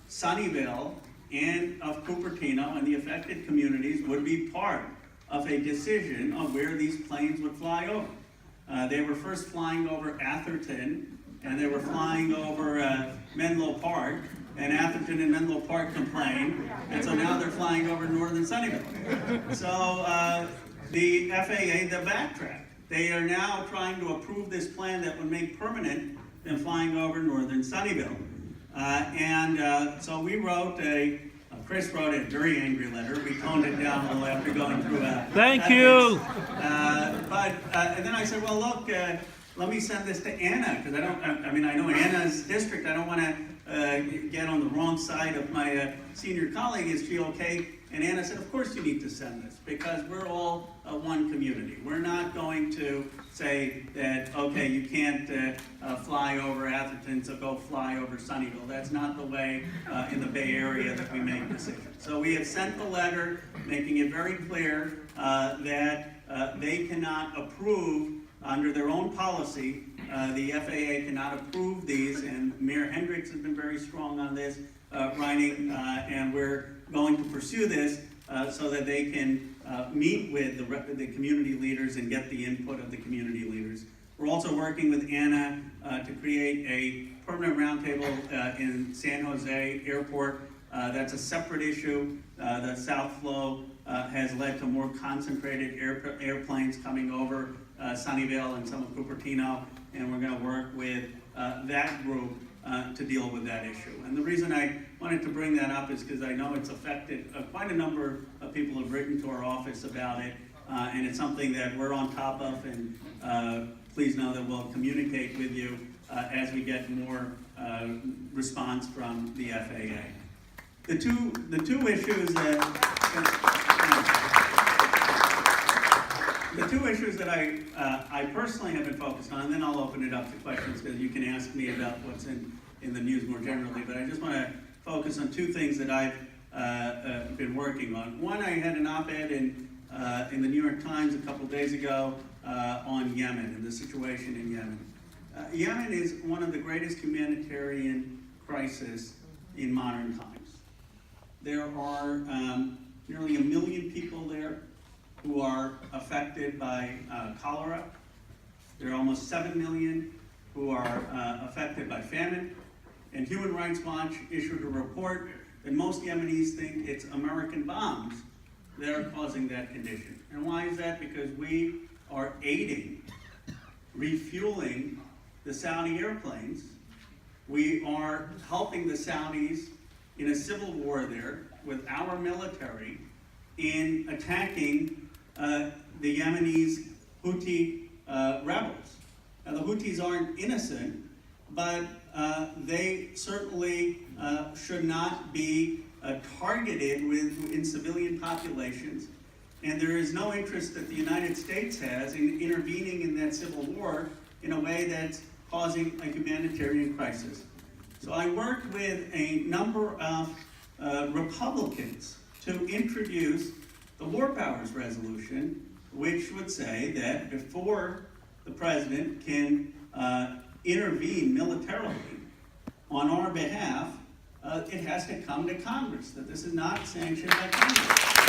Sunnyvale and of Cupertino and the affected communities would be part of a decision of where these planes would fly over. They were first flying over Atherton, and they were flying over Menlo Park, and Atherton and Menlo Park complained, and so now they're flying over northern Sunnyvale. So the FAA, the backtrack. They are now trying to approve this plan that would make permanent them flying over northern Sunnyvale. So we wrote Chris wrote a very angry letter. We toned it down a little after going through Thank you. And then I said, well, look, let me send this to Anna, because I know Anna's district. I don't want to get on the wrong side of my senior colleague. Is she okay? And Anna said, of course you need to send this, because we're all one community. We're not going to say that, okay, you can't fly over Atherton, so go fly over Sunnyvale. That's not the way in the Bay Area that we make decisions. So we have sent the letter making it very clear that they cannot approve, under their own policy, the FAA cannot approve these, and Mayor Hendricks has been very strong on this, writing, and we're going to pursue this so that they can meet with the community leaders and get the input of the community leaders. We're also working with Anna to create a permanent roundtable in San Jose Airport. That's a separate issue. The South Flow has led to more concentrated airplanes coming over Sunnyvale and some of Cupertino, and we're going to work with that group to deal with that issue. And the reason I wanted to bring that up is because I know it's affected quite a number of people have written to our office about it, and it's something that we're on top of, and please know that we'll communicate with you as we get more response from the FAA. The two issues that I personally have been focused on, and then I'll open it up to questions because you can ask me about what's in the news more generally, but I just want to focus on two things that I've been working on. One, I had an op-ed in the New York Times a couple days ago on Yemen and the situation in Yemen. Yemen is one of the greatest humanitarian crises in modern times. There are nearly 1 million people there who are affected by cholera. There are almost 7 million who are affected by famine. And Human Rights Watch issued a report that most Yemenis think it's American bombs that are causing that condition. And why is that? Because we are aiding, refueling the Saudi airplanes. We are helping the Saudis in a civil war there with our military in attacking the Yemenis Houthi rebels. Now the Houthis aren't innocent, but they certainly should not be targeted in civilian populations, and there is no interest that the United States has in intervening in that civil war in a way that's causing a humanitarian crisis. So I worked with a number of Republicans to introduce the War Powers Resolution, which would say that before the president can intervene militarily on our behalf, it has to come to Congress, that this is not sanctioned by Congress.